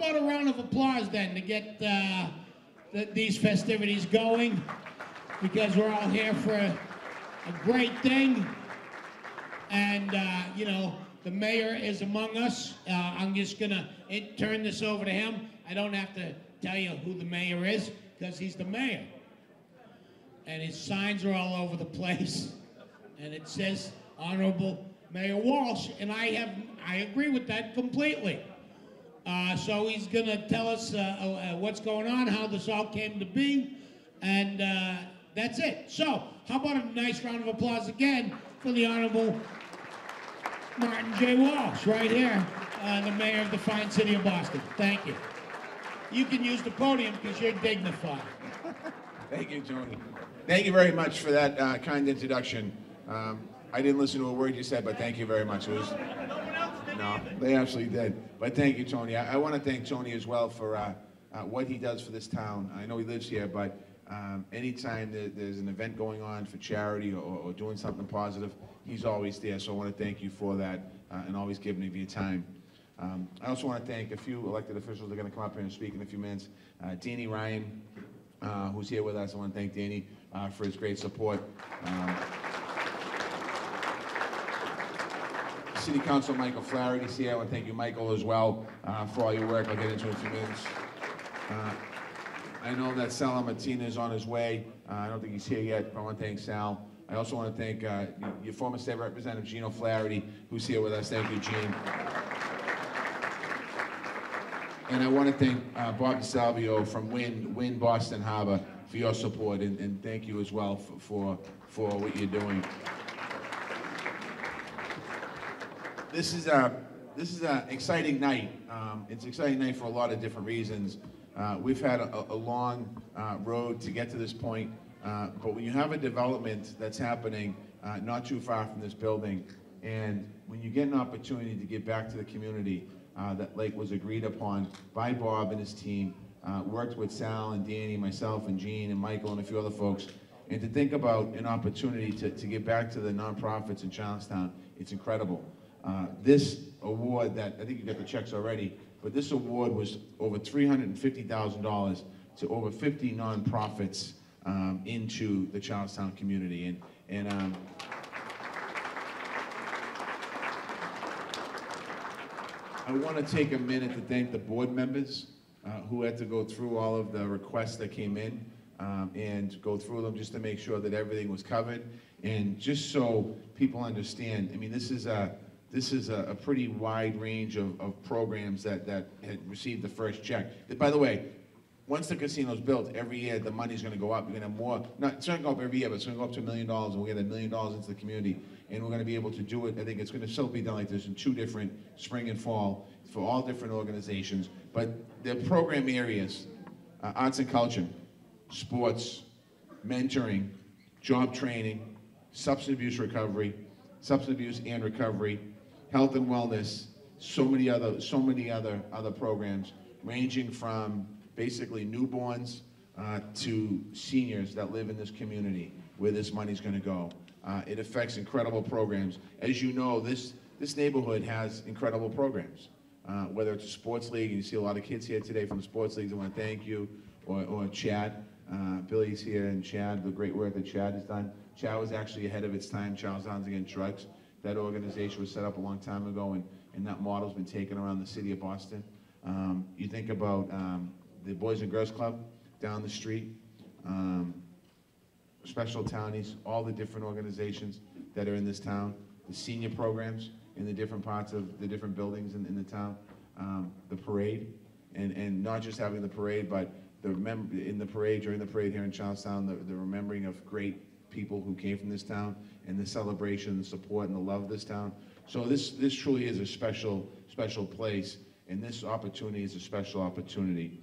about a round of applause then to get these festivities going, because we're all here for a great thing. And, you know, the mayor is among us. I'm just going to turn this over to him. I don't have to tell you who the mayor is, because he's the mayor. And his signs are all over the place. And it says, Honorable Mayor Walsh, and I agree with that completely. So he's going to tell us what's going on, how this all came to be, and that's it. So how about a nice round of applause again for the Honorable Martin J. Walsh, right here, the mayor of the fine city of Boston. Thank you. You can use the podium because you're dignified. Thank you, Tony. Thank you very much for that kind introduction. I didn't listen to a word you said, but thank you very much. It was, no, they actually did. But thank you, Tony. I want to thank Tony as well for what he does for this town. I know he lives here, but anytime there's an event going on for charity or doing something positive, he's always there. So I want to thank you for that and always giving me your time. I also want to thank a few elected officials that are going to come up here and speak in a few minutes. Danny Ryan, who's here with us. I want to thank Danny for his great support. City Council Michael Flaherty's here. I want to thank you, Michael, as well, for all your work. I'll get into it in a few minutes. I know that Sal Martina is on his way. I don't think he's here yet, but I want to thank Sal. I also want to thank your former state representative, Gino Flaherty, who's here with us. Thank you, Gene. And I want to thank Bob DeSalvio from Wynn Boston Harbor for your support, and thank you as well for what you're doing. This is an exciting night. It's an exciting night for a lot of different reasons. We've had a long road to get to this point, but when you have a development that's happening not too far from this building, and when you get an opportunity to get back to the community that like was agreed upon by Bob and his team, worked with Sal and Danny, myself and Gene and Michael and a few other folks, and to think about an opportunity to get back to the nonprofits in Charlestown, it's incredible. This award that, I think you got the checks already, but this award was over $350,000 to over 50 nonprofits into the Charlestown community. And I want to take a minute to thank the board members who had to go through all of the requests that came in and go through them just to make sure that everything was covered. And just so people understand, I mean, this is a pretty wide range of programs that had received the first check. By the way, once the casino's built, every year the money's going to go up. You're going to have more. It's not going to go up every year, but it's going to go up to $1 million, and we're going to get $1 million into the community, and we're going to be able to do it. I think it's going to still be done like this in 2 different spring and fall for all different organizations. But the program areas: arts and culture, sports, mentoring, job training, substance abuse recovery, substance abuse and recovery, health and wellness, so many other programs, ranging from basically newborns to seniors that live in this community where this money's going to go. It affects incredible programs. As you know, this neighborhood has incredible programs. Whether it's a sports league, and you see a lot of kids here today from the sports leagues, I want to thank you, or Chad. Billy's here, and Chad, the great work that Chad has done. Chad was actually ahead of its time. Charlestown's Against Drugs. That organization was set up a long time ago, and that model's been taken around the city of Boston. You think about the Boys and Girls Club down the street, Special Townies, all the different organizations that are in this town, the senior programs in the different parts of the different buildings in the town, the parade, and not just having the parade, but in the parade, during the parade here in Charlestown, the remembering of great people who came from this town, and the celebration, the support, and the love of this town. So this truly is a special place, and this opportunity is a special opportunity.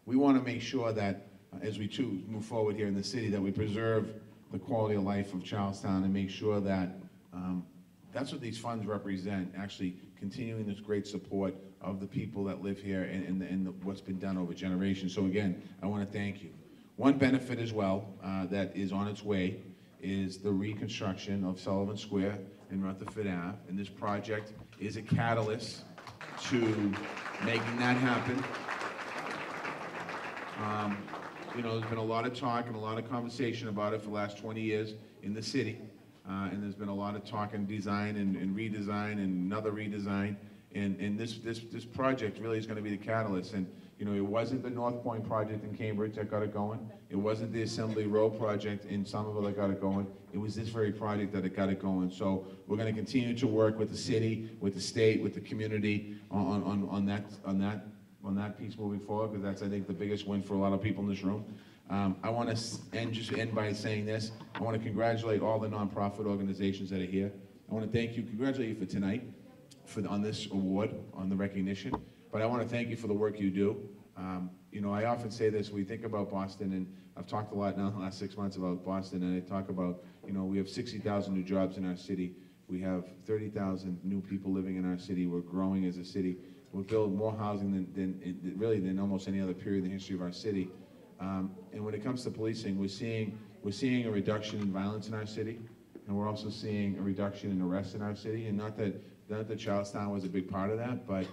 We want to make sure that as we too move forward here in the city, that we preserve the quality of life of Charlestown and make sure that that's what these funds represent, actually continuing this great support of the people that live here and what's been done over generations. So again, I want to thank you. One benefit as well that is on its way is the reconstruction of Sullivan Square and Rutherford Ave, and this project is a catalyst to making that happen. You know, there's been a lot of talk and a lot of conversation about it for the last 20 years in the city. And there's been a lot of talk and design and redesign and another redesign. And this project really is going to be the catalyst. And, you know, it wasn't the North Point project in Cambridge that got it going. It wasn't the Assembly Row project in Somerville that got it going. It was this very project that got it going. So we're going to continue to work with the city, with the state, with the community on that piece moving forward, because that's, I think, the biggest win for a lot of people in this room. I want to end by saying this. I want to congratulate all the nonprofit organizations that are here. I want to congratulate you for tonight, on this award, on the recognition. But I want to thank you for the work you do. You know, I often say this, we think about Boston, and I've talked a lot now in the last 6 months about Boston, and I talk about, you know, we have 60,000 new jobs in our city. We have 30,000 new people living in our city. We're growing as a city. We build more housing than almost any other period in the history of our city. And when it comes to policing, we're seeing a reduction in violence in our city, and we're also seeing a reduction in arrests in our city. And not that Charlestown was a big part of that, but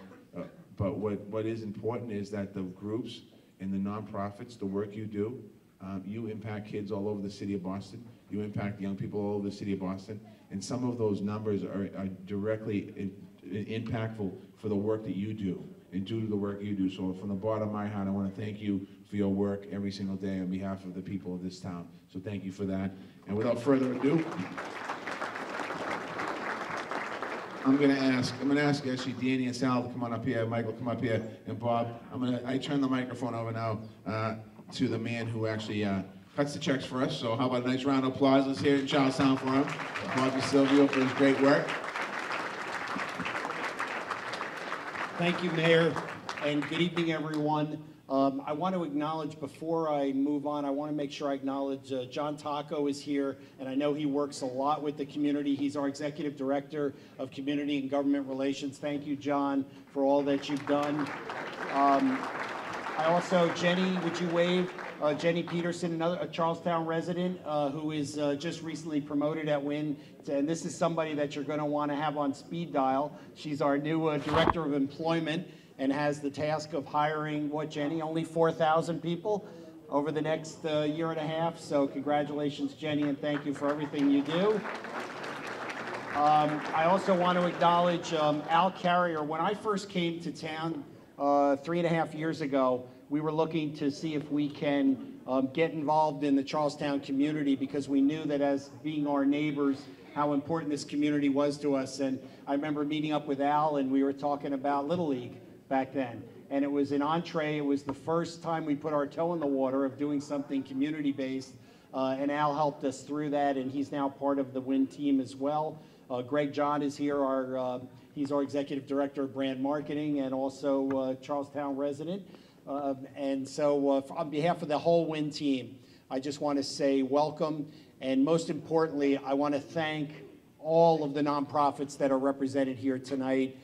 what is important is that the groups and the nonprofits, the work you do, you impact kids all over the city of Boston. You impact young people all over the city of Boston, and some of those numbers are directly impactful for the work that you do and due to the work you do. So from the bottom of my heart, I want to thank you for your work every single day on behalf of the people of this town. So thank you for that. And without further ado, I'm going to ask actually Danny and Sal to come on up here, Michael come up here, and Bob. I turn the microphone over now to the man who actually cuts the checks for us. So how about a nice round of applause? Let's hear it in Charlestown for him. Bobby Silvio for his great work. Thank you, Mayor, and good evening, everyone. I want to acknowledge, before I move on, I want to make sure I acknowledge John Taco is here, and I know he works a lot with the community. He's our Executive Director of Community and Government Relations. Thank you, John, for all that you've done. I also, Jenny, would you wave? Jenny Peterson, a Charlestown resident who is just recently promoted at WIN, and this is somebody that you're going to want to have on speed dial. She's our new Director of Employment and has the task of hiring, what, Jenny, only 4,000 people over the next year and a half. So congratulations, Jenny, and thank you for everything you do. I also want to acknowledge Al Carrier. When I first came to town 3.5 years ago, we were looking to see if we can get involved in the Charlestown community, because we knew that, as being our neighbors, how important this community was to us. And I remember meeting up with Al, and we were talking about Little League back then. And it was an entree. It was the first time we put our toe in the water of doing something community-based. And Al helped us through that, and he's now part of the WIN team as well. Greg John is here. He's our Executive Director of Brand Marketing and also Charlestown resident. And so on behalf of the whole WIN team, I just want to say welcome. And most importantly, I want to thank all of the nonprofits that are represented here tonight.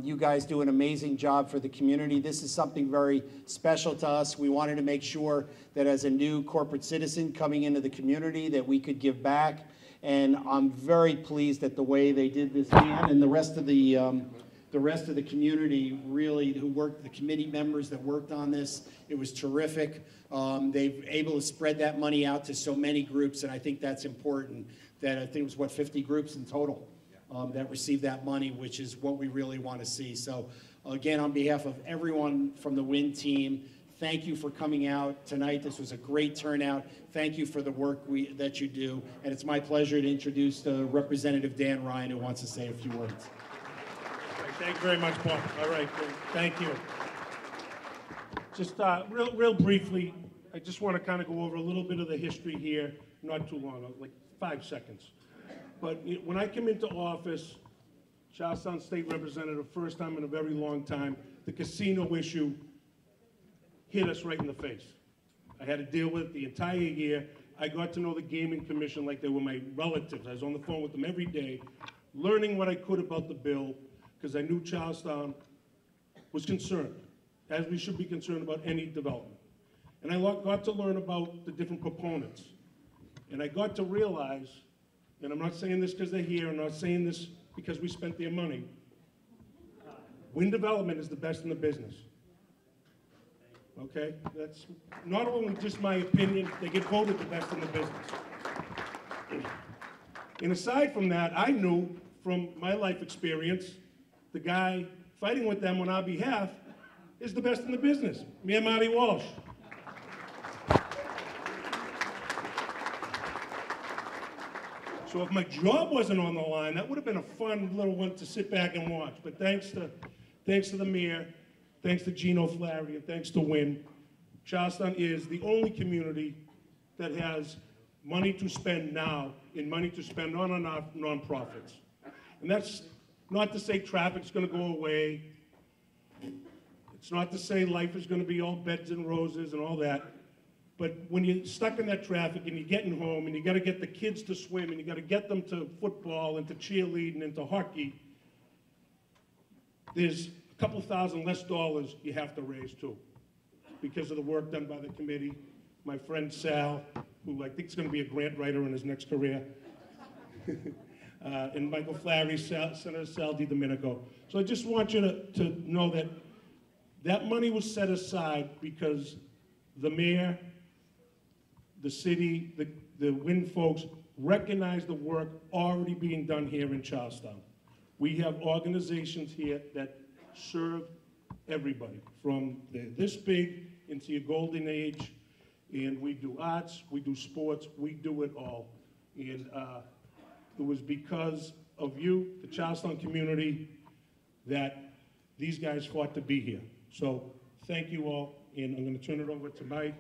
You guys do an amazing job for the community. This is something very special to us. We wanted to make sure that as a new corporate citizen coming into the community that we could give back. And I'm very pleased at the way they did this, Dan, and the rest of the community, really, who worked, the committee members that worked on this. It was terrific. They were able to spread that money out to so many groups, and I think that's important. That I think it was, what, 50 groups in total that received that money, which is what we really want to see. So again, on behalf of everyone from the WIN team, thank you for coming out tonight. This was a great turnout. Thank you for the work that you do. And it's my pleasure to introduce Representative Dan Ryan, who wants to say a few words. Thank you very much, Paul. All right, thank you. Just real briefly, I just want to kind of go over a little bit of the history here, not too long, like 5 seconds. But when I came into office, Charlestown State Representative, first time in a very long time, the casino issue hit us right in the face. I had to deal with it the entire year. I got to know the Gaming Commission like they were my relatives. I was on the phone with them every day, learning what I could about the bill, because I knew Charlestown was concerned, as we should be concerned about any development. And I got to learn about the different proponents. And I got to realize, and I'm not saying this because they're here, I'm not saying this because we spent their money, Wind development is the best in the business. Okay? That's not only just my opinion, they get voted the best in the business. And aside from that, I knew from my life experience, the guy fighting with them on our behalf is the best in the business, Mayor Marty Walsh. So if my job wasn't on the line, that would have been a fun little one to sit back and watch. But thanks to the mayor, thanks to Gino Flaherty, and thanks to Wynn, Charlestown is the only community that has money to spend now and money to spend on our nonprofits. And that's not to say traffic's going to go away. It's not to say life is going to be all beds and roses and all that. But when you're stuck in that traffic and you're getting home and you got to get the kids to swim and you got to get them to football and to cheerleading and to hockey, there's a couple $1,000 less you have to raise too, because of the work done by the committee. My friend Sal, who I think is going to be a grant writer in his next career, and Michael Flaherty, Senator Sal DiDomenico. So I just want you to know that that money was set aside because the mayor, the city, the Wynn folks recognize the work already being done here in Charlestown. We have organizations here that serve everybody, from this big into your golden age, and we do arts, we do sports, we do it all. And it was because of you, the Charlestown community, that these guys fought to be here. So thank you all, and I'm going to turn it over to my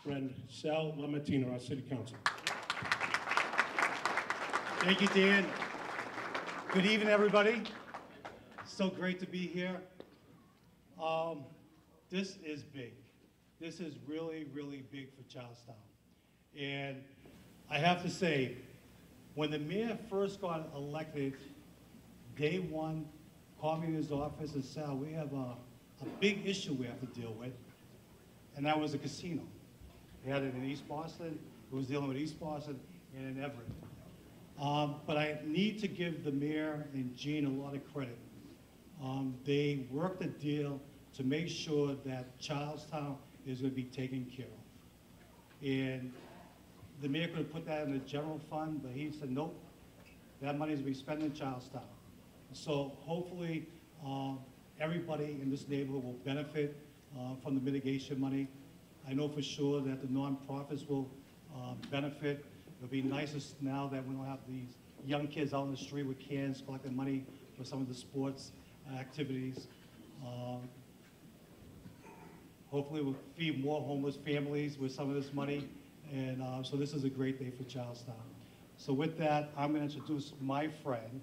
friend Sal Lamartine, our city council. Thank you, Dan. Good evening, everybody. So great to be here. This is big. This is really, really big for Charlestown. And I have to say, when the mayor first got elected, day one, called me in his office and said, we have a big issue we have to deal with, and that was a casino. We had it in East Boston, it was dealing with East Boston and in Everett. But I need to give the mayor and Gene a lot of credit. They worked a deal to make sure that Charlestown is going to be taken care of. And the mayor could have put that in the general fund, but he said, nope, that money is going to be spent in Charlestown. So hopefully everybody in this neighborhood will benefit from the mitigation money. I know for sure that the nonprofits will benefit. It'll be nicest now that we don't have these young kids out in the street with cans collecting money for some of the sports activities. Hopefully we'll feed more homeless families with some of this money. And so this is a great day for Charlestown. So with that, I'm going to introduce my friend.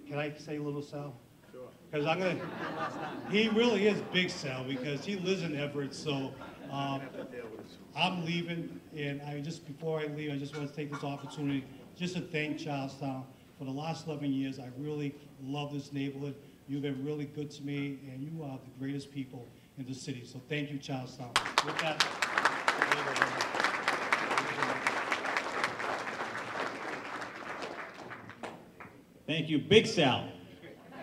Can I say a little Sal? Sure. Because he really is big Sal because he lives in Everett. So I'm leaving, and before I leave, I just want to take this opportunity just to thank Charlestown for the last 11 years. I really love this neighborhood. You've been really good to me, and you are the greatest people in the city. So thank you, Charlestown. With that. Thank you, Big Sal.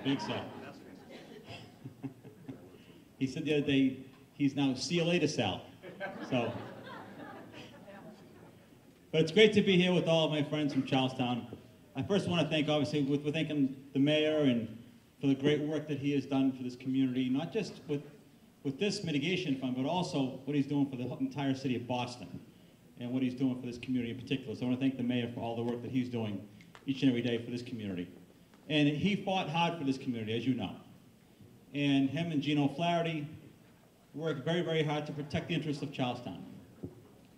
Big Sal. He said the other day, he's now see you later, Sal. So, but it's great to be here with all of my friends from Charlestown. I first want to thank, obviously, we're thanking the mayor and for the great work that he has done for this community, not just with this mitigation fund, but also what he's doing for the entire city of Boston and what he's doing for this community in particular. So I want to thank the mayor for all the work that he's doing each and every day for this community. And he fought hard for this community, as you know. And him and Gino Flaherty worked very, very hard to protect the interests of Charlestown,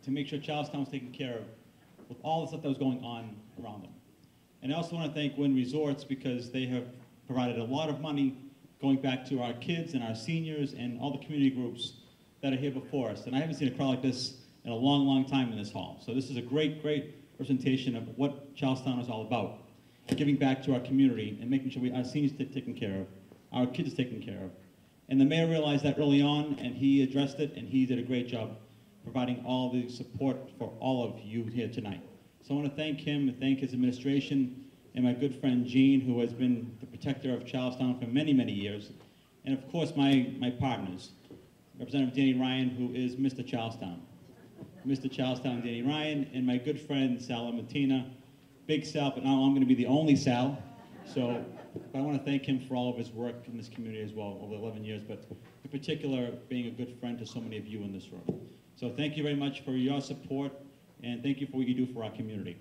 to make sure Charlestown was taken care of with all the stuff that was going on around them. And I also want to thank Wynn Resorts because they have provided a lot of money going back to our kids and our seniors and all the community groups that are here before us. And I haven't seen a crowd like this in a long, long time in this hall. So this is a great, great presentation of what Charlestown is all about, giving back to our community and making sure our seniors are taken care of, our kids are taken care of. And the mayor realized that early on, and he addressed it, and he did a great job providing all the support for all of you here tonight. So I want to thank him and thank his administration and my good friend Gene, who has been the protector of Charlestown for many, many years. And of course, my partners, Representative Danny Ryan, who is Mr. Charlestown. Mr. Charlestown, Danny Ryan, and my good friend Sal Martina, Big Sal, but now I'm going to be the only Sal. So I want to thank him for all of his work in this community as well over 11 years, but in particular being a good friend to so many of you in this room. So thank you very much for your support, and thank you for what you do for our community.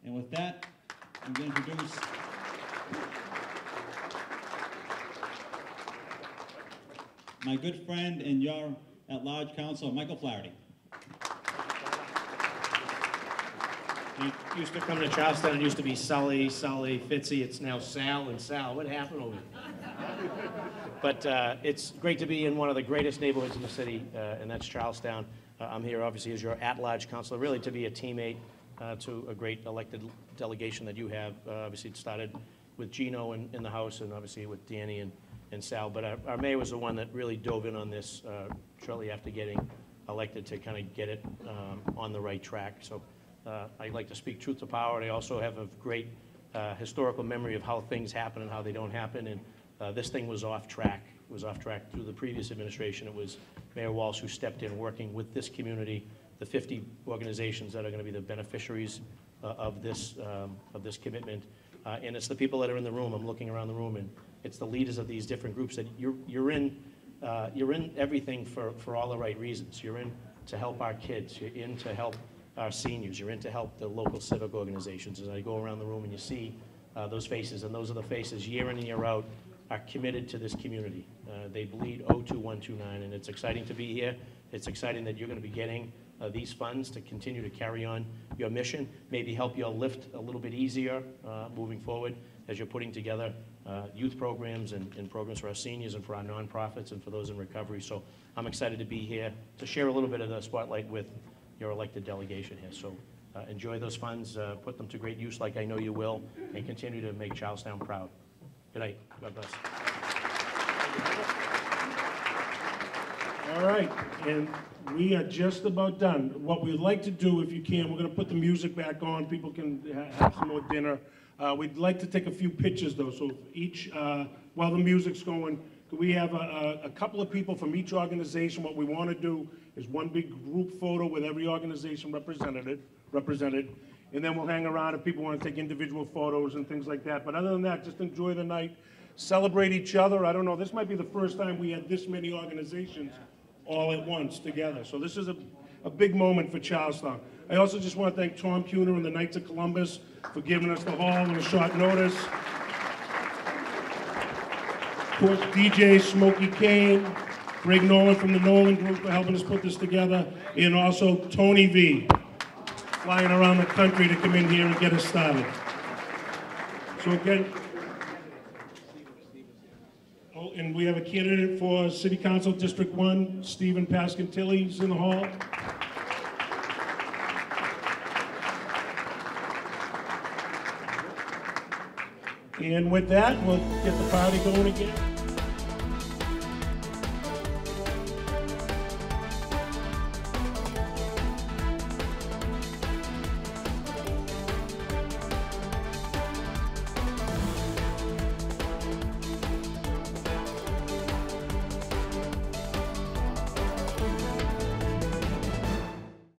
And with that, I'm going to introduce my good friend and your at-large councilor, Michael Flaherty. He used to come to Charlestown, it used to be Sully, Fitzy, it's now Sal and Sal. What happened over here? But it's great to be in one of the greatest neighborhoods in the city, and that's Charlestown. I'm here obviously as your at-large councilor, really to be a teammate to a great elected delegation that you have. Obviously it started with Gino in the House and obviously with Danny and Sal, but our mayor was the one that really dove in on this shortly after getting elected to kind of get it on the right track. So I like to speak truth to power, and I also have a great historical memory of how things happen and how they don't happen, and this thing was off track. It was off track through the previous administration. It was Mayor Walsh who stepped in working with this community, the 50 organizations that are going to be the beneficiaries of this commitment. And it's the people that are in the room. I'm looking around the room, and it's the leaders of these different groups that you're in everything for all the right reasons. You're in to help our kids. You're in to help our seniors. You're in to help the local civic organizations. As I go around the room and you see those faces, and those are the faces year in and year out are committed to this community. They bleed 02129, and it's exciting to be here. It's exciting that you're going to be getting these funds to continue to carry on your mission, maybe help you all lift a little bit easier moving forward as you're putting together youth programs and programs for our seniors and for our nonprofits and for those in recovery. So I'm excited to be here to share a little bit of the spotlight with your elected delegation here. So enjoy those funds, put them to great use like I know you will, and continue to make Charlestown proud. Good night. God bless. All right, and we are just about done. What we'd like to do, if you can, we're going to put the music back on. People can have some more dinner. We'd like to take a few pictures, though. So each, while the music's going, could we have a couple of people from each organization? What we want to do is one big group photo with every organization represented, and then we'll hang around if people want to take individual photos and things like that. But other than that, just enjoy the night, celebrate each other. I don't know, this might be the first time we had this many organizations all at once together. So this is a big moment for Charlestown. I also just want to thank Tom Cuner and the Knights of Columbus for giving us the hall on a short notice. Of course, DJ Smokey Kane, Greg Nolan from the Nolan Group for helping us put this together, and also Tony V, flying around the country to come in here and get us started. So again, and we have a candidate for City Council District 1, Stephen Pascantilli's in the hall. And with that, we'll get the party going again.